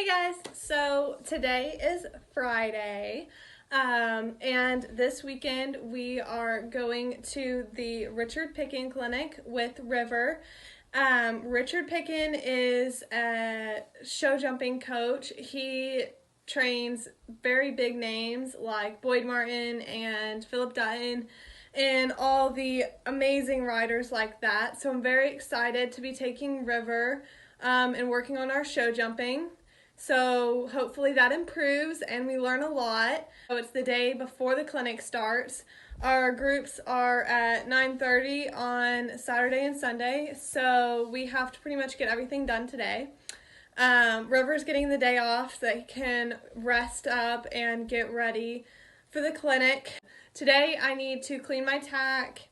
Hey guys, so today is Friday, and this weekend we are going to the Richard Picken Clinic with River. Richard Picken is a show jumping coach. He trains very big names like Boyd Martin and Philip Dutton and all the amazing riders like that. So I'm very excited to be taking River and working on our show jumping. So hopefully that improves and we learn a lot. So it's the day before the clinic starts. Our groups are at 9:30 on Saturday and Sunday, so we have to pretty much get everything done today. River's getting the day off so that he can rest up and get ready for the clinic. Today I need to clean my tack,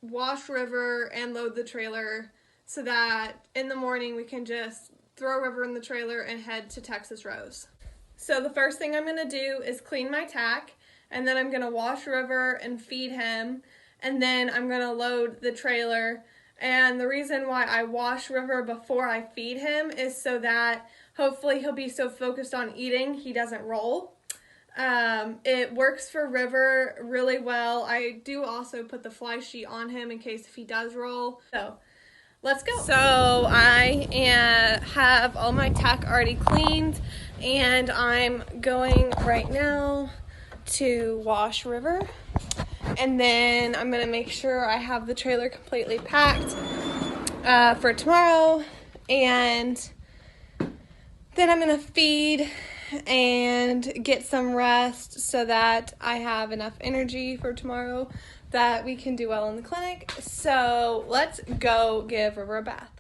wash River, and load the trailer so that in the morning we can just throw River in the trailer and head to Texas Rose. So the first thing I'm going to do is clean my tack, and then I'm going to wash River and feed him, and then I'm going to load the trailer. And the reason why I wash River before I feed him is so that hopefully he'll be so focused on eating he doesn't roll. It works for River really well. I do also put the fly sheet on him in case if he does roll. So let's go. So I have all my tack already cleaned, and I'm going right now to wash River, and then I'm gonna make sure I have the trailer completely packed for tomorrow, and then I'm gonna feed and get some rest so that I have enough energy for tomorrow that we can do well in the clinic. So let's go give River a bath.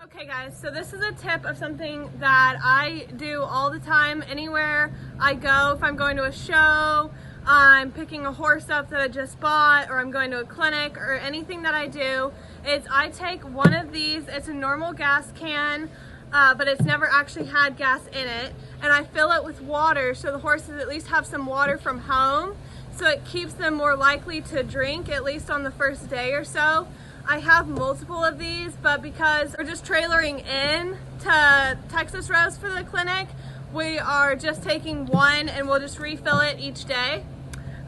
Okay guys, so this is a tip of something that I do all the time anywhere I go. If I'm going to a show, I'm picking a horse up that I just bought, or I'm going to a clinic, or anything that I do, is I take one of these. It's a normal gas can, but it's never actually had gas in it, and I fill it with water so the horses at least have some water from home, so it keeps them more likely to drink, at least on the first day or so. I have multiple of these, but because we're just trailering in to Texas Rose for the clinic, we are just taking one and we'll just refill it each day.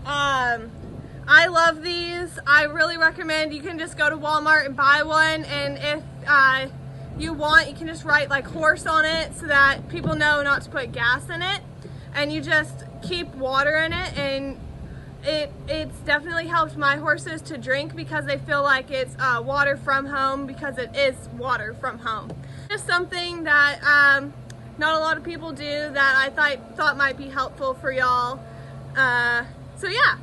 I love these. I really recommend you can just go to Walmart and buy one, and if you want, you can just write like horse on it so that people know not to put gas in it, and you just keep water in it, and it's definitely helped my horses to drink because they feel like it's water from home, because it is water from home. Just something that not a lot of people do that I thought might be helpful for y'all. So yeah.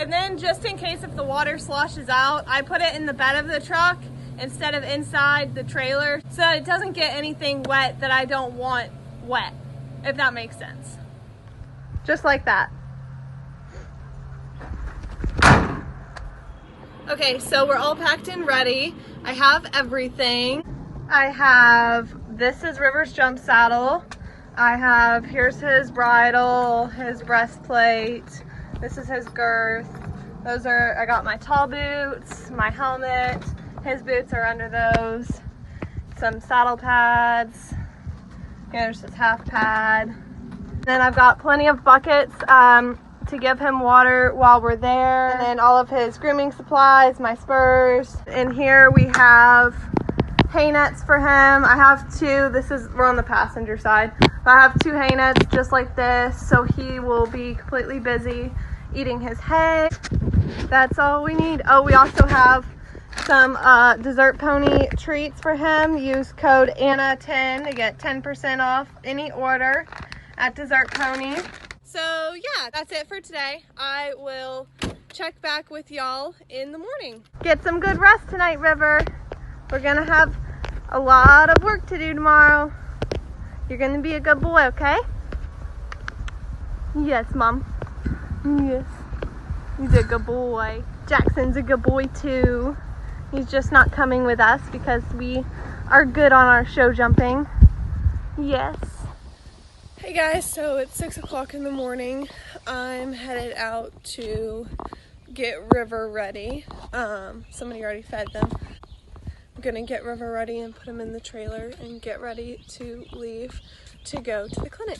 And then just in case if the water sloshes out, I put it in the bed of the truck instead of inside the trailer so it doesn't get anything wet that I don't want wet, if that makes sense. Just like that. Okay, so we're all packed and ready. I have everything. This is River's jump saddle. Here's his bridle, his breastplate. This is his girth. I got my tall boots, my helmet. His boots are under those. Some saddle pads. Here's his half pad. Then I've got plenty of buckets to give him water while we're there. And then all of his grooming supplies, my spurs. And here we have hay nets for him. I have two. We're on the passenger side. I have 2 hay nets just like this, so he will be completely busy eating his hay. That's all we need. Oh, we also have some Dessert Pony treats for him. Use code ANNA10 to get 10% off any order at Dessert Pony. So yeah, that's it for today. I will check back with y'all in the morning. Get some good rest tonight, River. We're gonna have a lot of work to do tomorrow. You're gonna be a good boy, okay? Yes, Mom. Yes. He's a good boy. Jackson's a good boy too. He's just not coming with us because we are good on our show jumping. Yes. Hey guys, so it's 6 o'clock in the morning. I'm headed out to get River ready. Somebody already fed them. I'm gonna get River ready and put him in the trailer and get ready to leave to go to the clinic.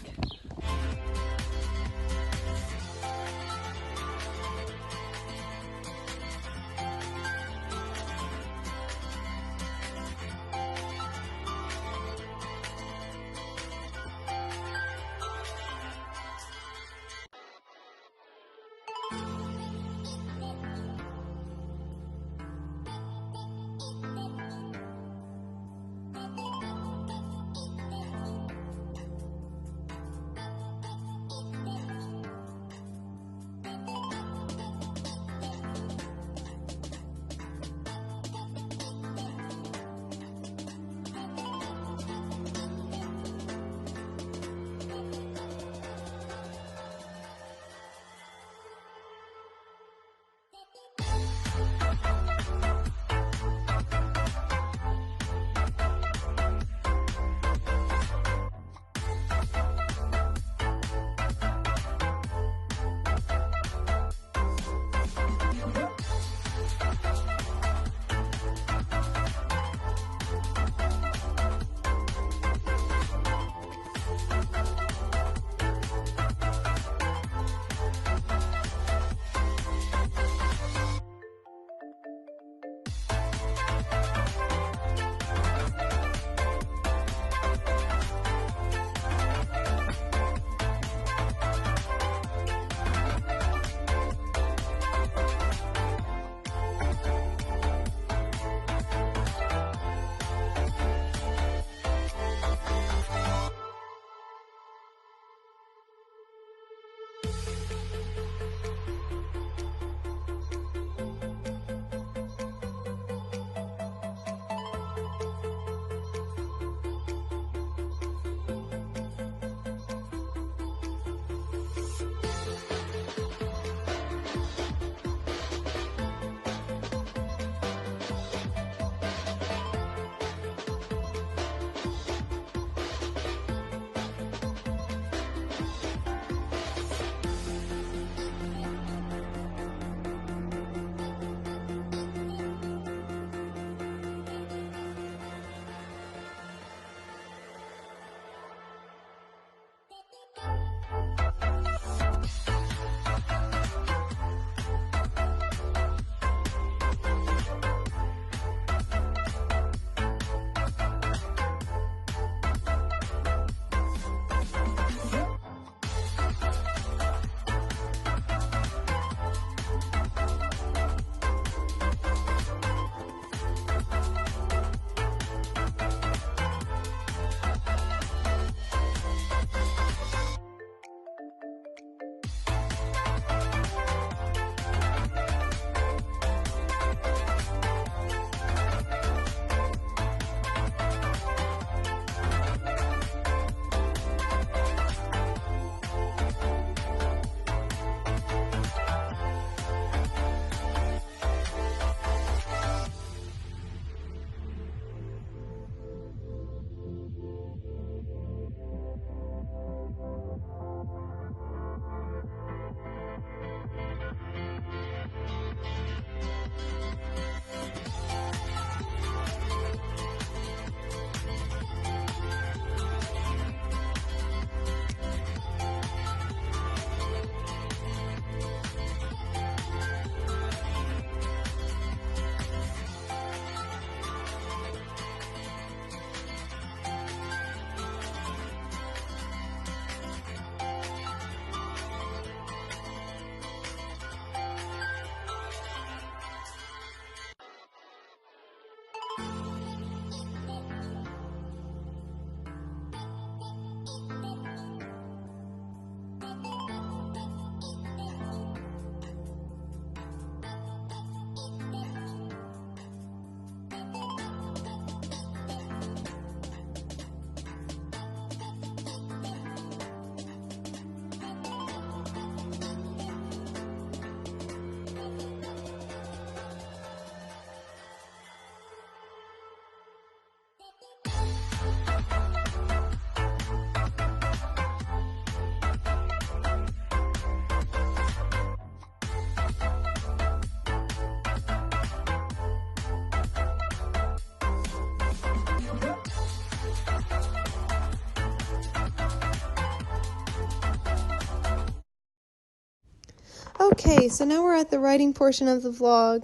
Okay, so now we're at the riding portion of the vlog.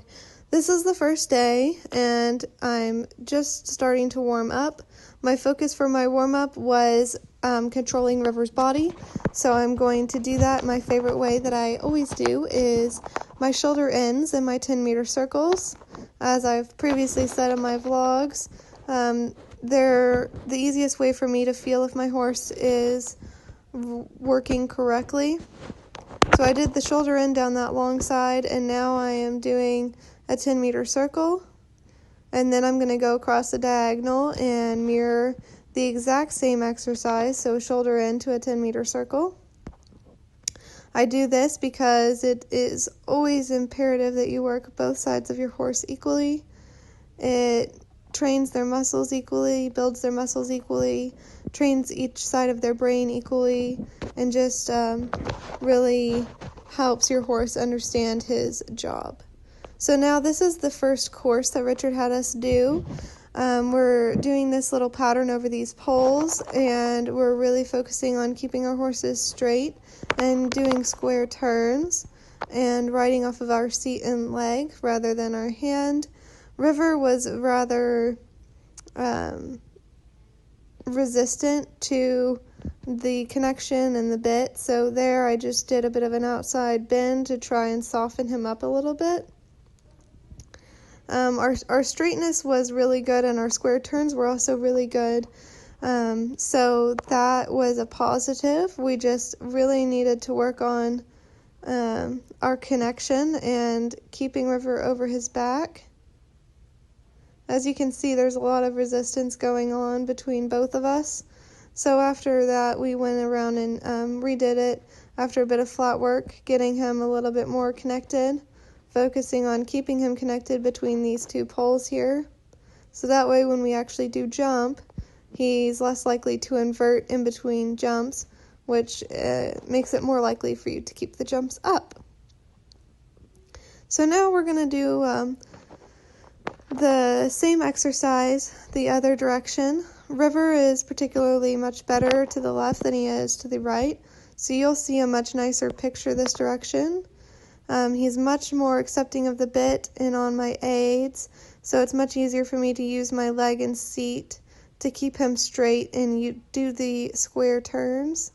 This is the first day, and I'm just starting to warm up. My focus for my warm-up was controlling River's body, so I'm going to do that. My favorite way that I always do is my shoulder ends and my 10-meter circles. As I've previously said in my vlogs, they're the easiest way for me to feel if my horse is working correctly. So I did the shoulder end down that long side, and now I am doing a 10-meter circle. And then I'm going to go across the diagonal and mirror the exact same exercise, so shoulder end to a 10-meter circle. I do this because it is always imperative that you work both sides of your horse equally. It trains their muscles equally, builds their muscles equally, trains each side of their brain equally, and just really helps your horse understand his job. So now this is the first course that Richard had us do. We're doing this little pattern over these poles, and we're really focusing on keeping our horses straight and doing square turns and riding off of our seat and leg rather than our hand. River was rather resistant to the connection and the bit, so there I just did a bit of an outside bend to try and soften him up a little bit. Our straightness was really good, and our square turns were also really good, so that was a positive. We just really needed to work on our connection and keeping River over his back. As you can see, there's a lot of resistance going on between both of us. So after that, we went around and redid it after a bit of flat work, getting him a little bit more connected, focusing on keeping him connected between these two poles here. So that way, when we actually do jump, he's less likely to invert in between jumps, which makes it more likely for you to keep the jumps up. So now we're going to do the same exercise the other direction. River is particularly much better to the left than he is to the right, so you'll see a much nicer picture this direction. He's much more accepting of the bit and on my aids, so it's much easier for me to use my leg and seat to keep him straight and you do the square turns.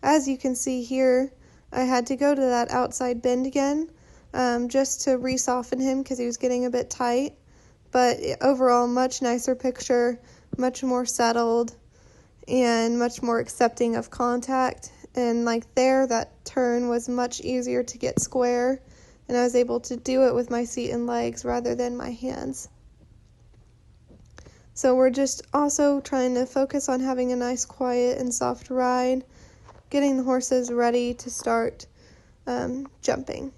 As you can see here, I had to go to that outside bend again just to re-soften him because he was getting a bit tight. But overall, much nicer picture, much more settled, and much more accepting of contact. And like there, that turn was much easier to get square, and I was able to do it with my seat and legs rather than my hands. So we're just also trying to focus on having a nice, quiet, and soft ride, getting the horses ready to start jumping.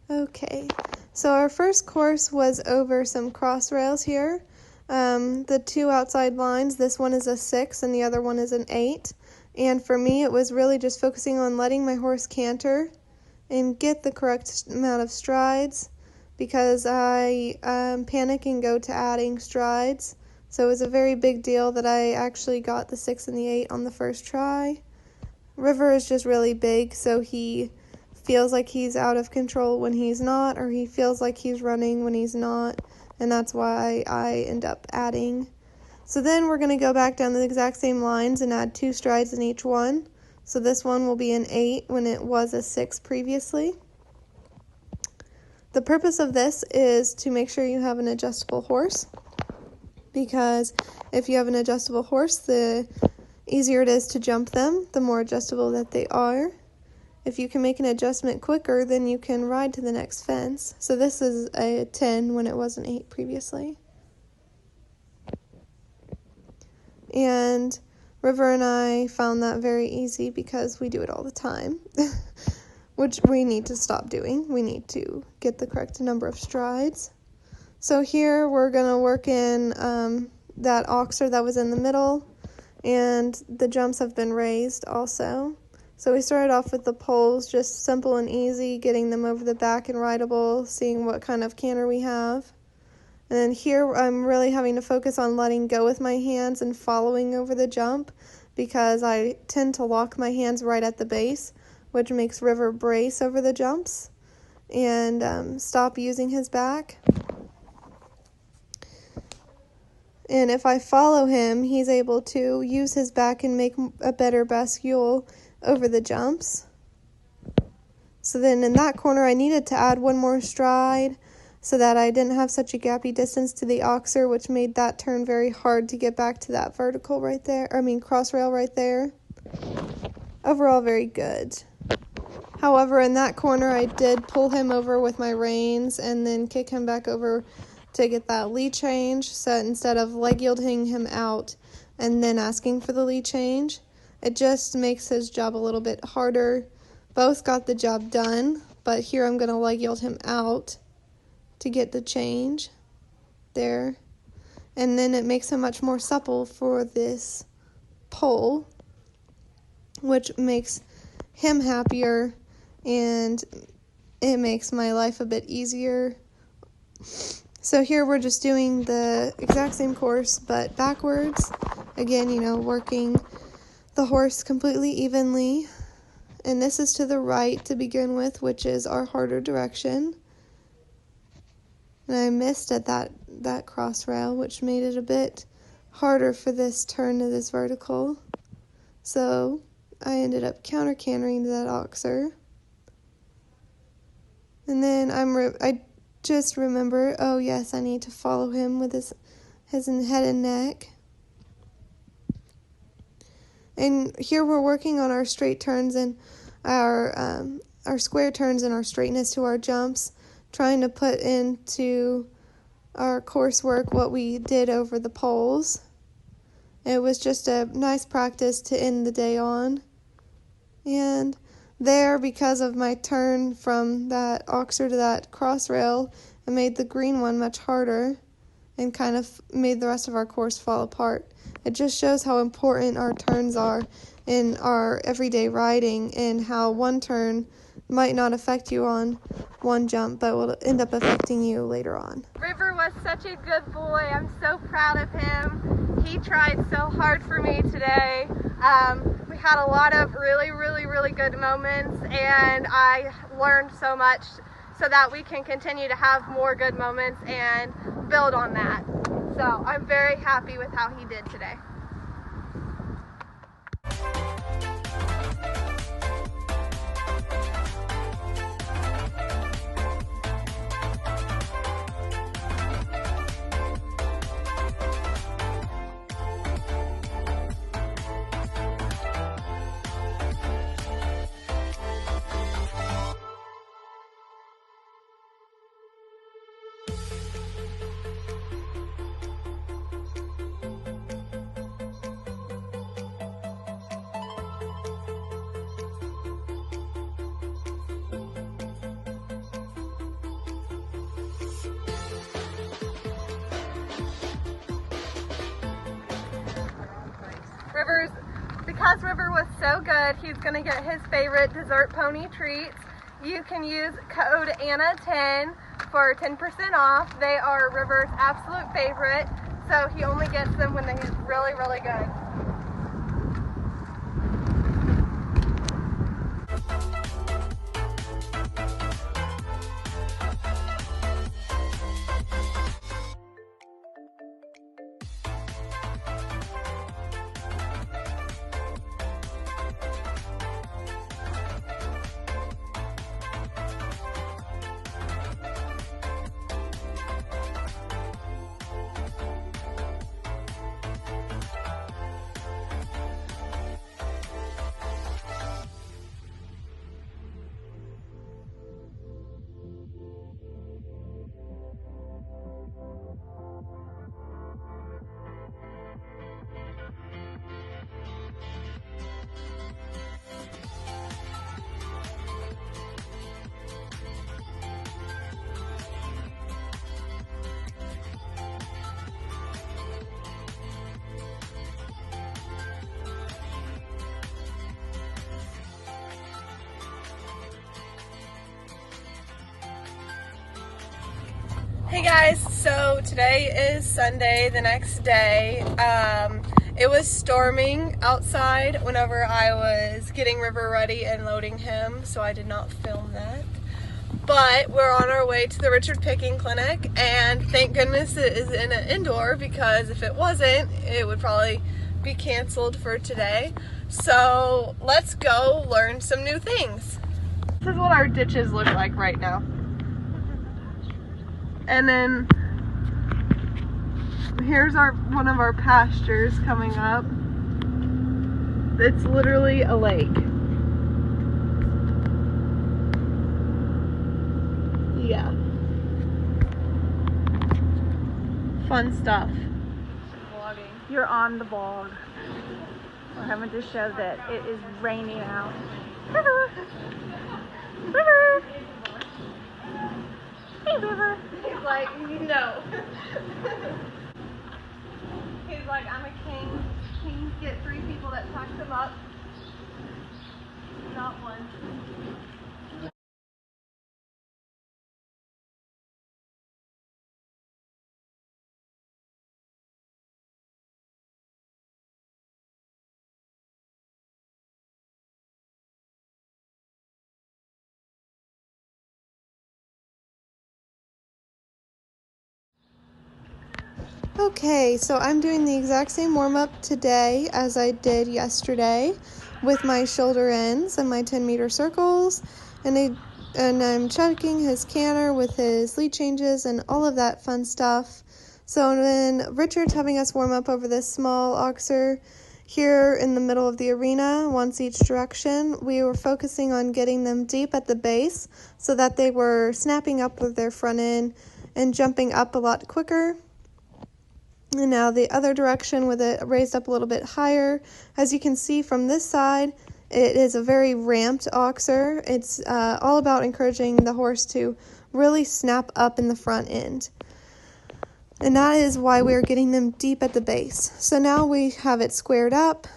Okay, so our first course was over some cross rails here. The two outside lines, this one is a 6 and the other one is an 8. And for me, it was really just focusing on letting my horse canter and get the correct amount of strides, because I panic and go to adding strides. So it was a very big deal that I actually got the 6 and the 8 on the first try. River is just really big, so he feels like he's out of control when he's not, or he feels like he's running when he's not, and that's why I end up adding. So then we're going to go back down the exact same lines and add 2 strides in each one. So this one will be an 8 when it was a 6 previously. The purpose of this is to make sure you have an adjustable horse, because if you have an adjustable horse, the easier it is to jump them, the more adjustable that they are. If you can make an adjustment quicker, then you can ride to the next fence. So this is a 10 when it was an 8 previously. And River and I found that very easy because we do it all the time, which we need to stop doing. We need to get the correct number of strides. So here we're going to work in that oxer that was in the middle, and the jumps have been raised also. So we started off with the poles, just simple and easy, getting them over the back and rideable, seeing what kind of canter we have. And then here I'm really having to focus on letting go with my hands and following over the jump, because I tend to lock my hands right at the base, which makes River brace over the jumps and stop using his back. And if I follow him, he's able to use his back and make a better bascule over the jumps. So then in that corner, I needed to add one more stride so that I didn't have such a gappy distance to the oxer, which made that turn very hard to get back to that vertical right there, cross rail right there. Overall, very good. However, in that corner, I did pull him over with my reins and then kick him back over to get that lead change. So instead of leg yielding him out and then asking for the lead change, it just makes his job a little bit harder. Both got the job done, but here I'm going to leg yield him out to get the change there. And then it makes him much more supple for this pole, which makes him happier and it makes my life a bit easier. So here we're just doing the exact same course, but backwards. Again, working the horse completely evenly. And this is to the right to begin with, which is our harder direction. And I missed at that cross rail, which made it a bit harder for this turn to this vertical. So I ended up counter-cantering to that oxer. And then I just remember, oh yes, I need to follow him with his head and neck. And here we're working on our straight turns and our square turns and our straightness to our jumps, trying to put into our coursework what we did over the poles. It was just a nice practice to end the day on. And there, because of my turn from that oxer to that cross rail, it made the green one much harder and kind of made the rest of our course fall apart. It just shows how important our turns are in our everyday riding and how one turn might not affect you on one jump, but will end up affecting you later on. River was such a good boy. I'm so proud of him. He tried so hard for me today. We had a lot of really, really, really good moments, and I learned so much so that we can continue to have more good moments and build on that. So I'm very happy with how he did today. Because River was so good, he's going to get his favorite dessert pony treats. You can use code ANNA10 for 10% off. They are River's absolute favorite, so he only gets them when he's really, really good. Hey guys, so today is Sunday, the next day. It was storming outside whenever I was getting River ready and loading him, so I did not film that. But we're on our way to the Richard Picken Clinic, and thank goodness it is in an indoor, because if it wasn't, it would probably be canceled for today. So let's go learn some new things. This is what our ditches look like right now. And then here's one of our pastures coming up. It's literally a lake. Yeah. Fun stuff. Vlogging. You're on the vlog. We're having to show that it is raining out. River! River! Hey, River! He's like, no. He's like, I'm a king. Kings get 3 people that tuck them up. Not one. Okay, so I'm doing the exact same warm-up today as I did yesterday with my shoulder ends and my 10-meter circles, and I'm checking his canter with his lead changes and all of that fun stuff. So when Richard's having us warm up over this small oxer here in the middle of the arena, once each direction, we were focusing on getting them deep at the base so that they were snapping up with their front end and jumping up a lot quicker. And now the other direction with it raised up a little bit higher. As you can see from this side, it is a very ramped oxer. It's all about encouraging the horse to really snap up in the front end. And that is why we're getting them deep at the base. So now we have it squared up,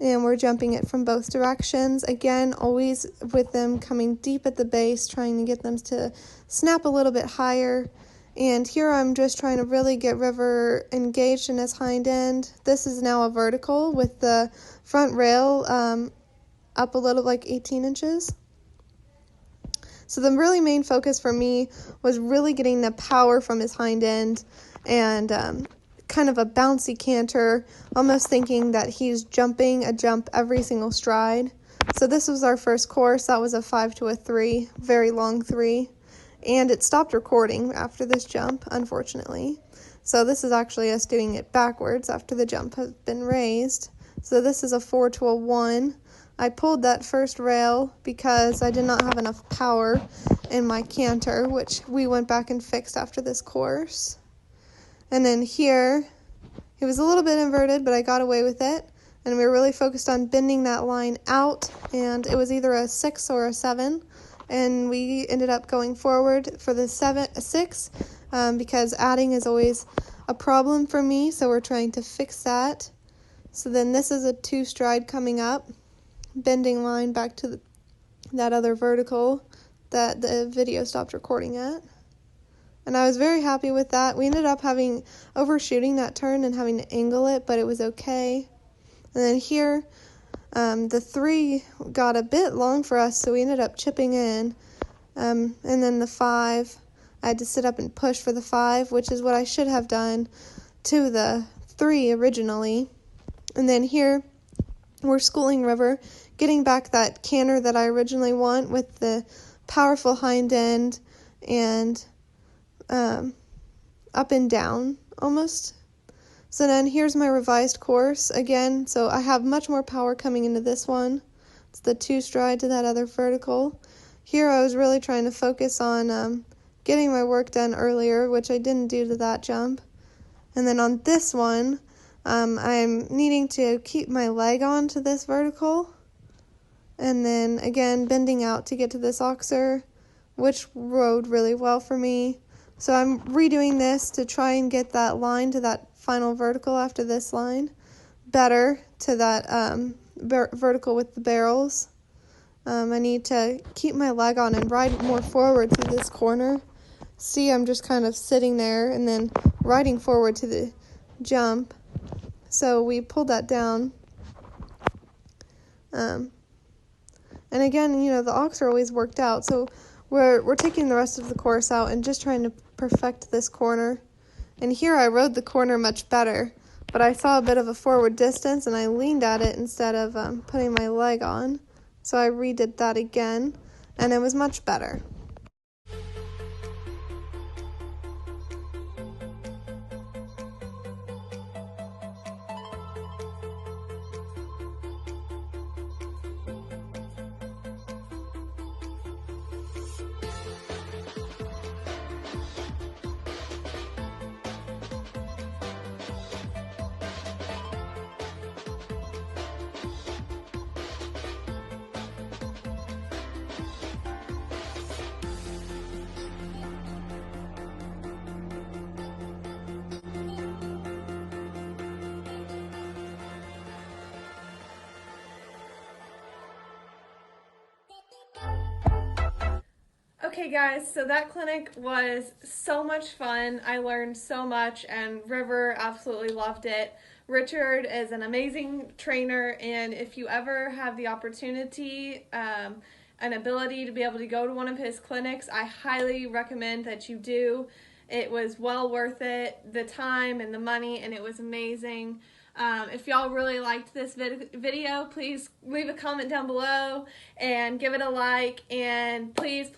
and we're jumping it from both directions. Again, always with them coming deep at the base, trying to get them to snap a little bit higher. And here I'm just trying to really get River engaged in his hind end. This is now a vertical with the front rail up a little, like 18 inches. So the really main focus for me was really getting the power from his hind end and kind of a bouncy canter, almost thinking that he's jumping a jump every single stride. So this was our first course. That was a 5 to a 3, very long 3. And it stopped recording after this jump, unfortunately. So this is actually us doing it backwards after the jump has been raised. So this is a 4 to a 1. I pulled that first rail because I did not have enough power in my canter, which we went back and fixed after this course. And then here, it was a little bit inverted, but I got away with it. And we were really focused on bending that line out, and it was either a 6 or a 7. And we ended up going forward for the 6 because adding is always a problem for me, so we're trying to fix that. So then this is a 2 stride coming up, bending line back to that other vertical that the video stopped recording at. And I was very happy with that. We ended up overshooting that turn and having to angle it, but it was okay. And then here, the 3 got a bit long for us, so we ended up chipping in. And then the 5, I had to sit up and push for the 5, which is what I should have done to the 3 originally. And then here, we're schooling River, getting back that canter that I originally want with the powerful hind end and up and down almost. So then here's my revised course again. So I have much more power coming into this one. It's the 2 stride to that other vertical. Here I was really trying to focus on getting my work done earlier, which I didn't do to that jump. And then on this one, I'm needing to keep my leg on to this vertical. And then again, bending out to get to this oxer, which rode really well for me. So I'm redoing this to try and get that line to that final vertical after this line better to that vertical with the barrels. I need to keep my leg on and ride more forward through this corner see, I'm just kind of sitting there and then riding forward to the jump. So we pulled that down. And again, you know, the ox are always worked out. So we're taking the rest of the course out and just trying to perfect this corner. And here I rode the corner much better, but I saw a bit of a forward distance and I leaned at it instead of putting my leg on. So I redid that again, and it was much better. Okay guys, so that clinic was so much fun. I learned so much and River absolutely loved it. Richard is an amazing trainer, and if you ever have the opportunity, an ability to be able to go to one of his clinics, I highly recommend that you do. It was well worth it, the time and the money, and it was amazing. If y'all really liked this video, please leave a comment down below and give it a like, and please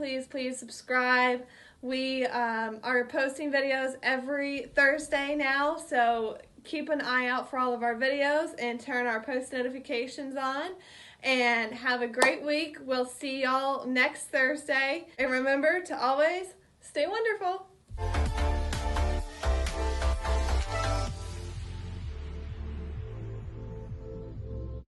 subscribe. We are posting videos every Thursday now, so keep an eye out for all of our videos and turn our post notifications on. And have a great week. We'll see y'all next Thursday. And remember to always stay wonderful.